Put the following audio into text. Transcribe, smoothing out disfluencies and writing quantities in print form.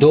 2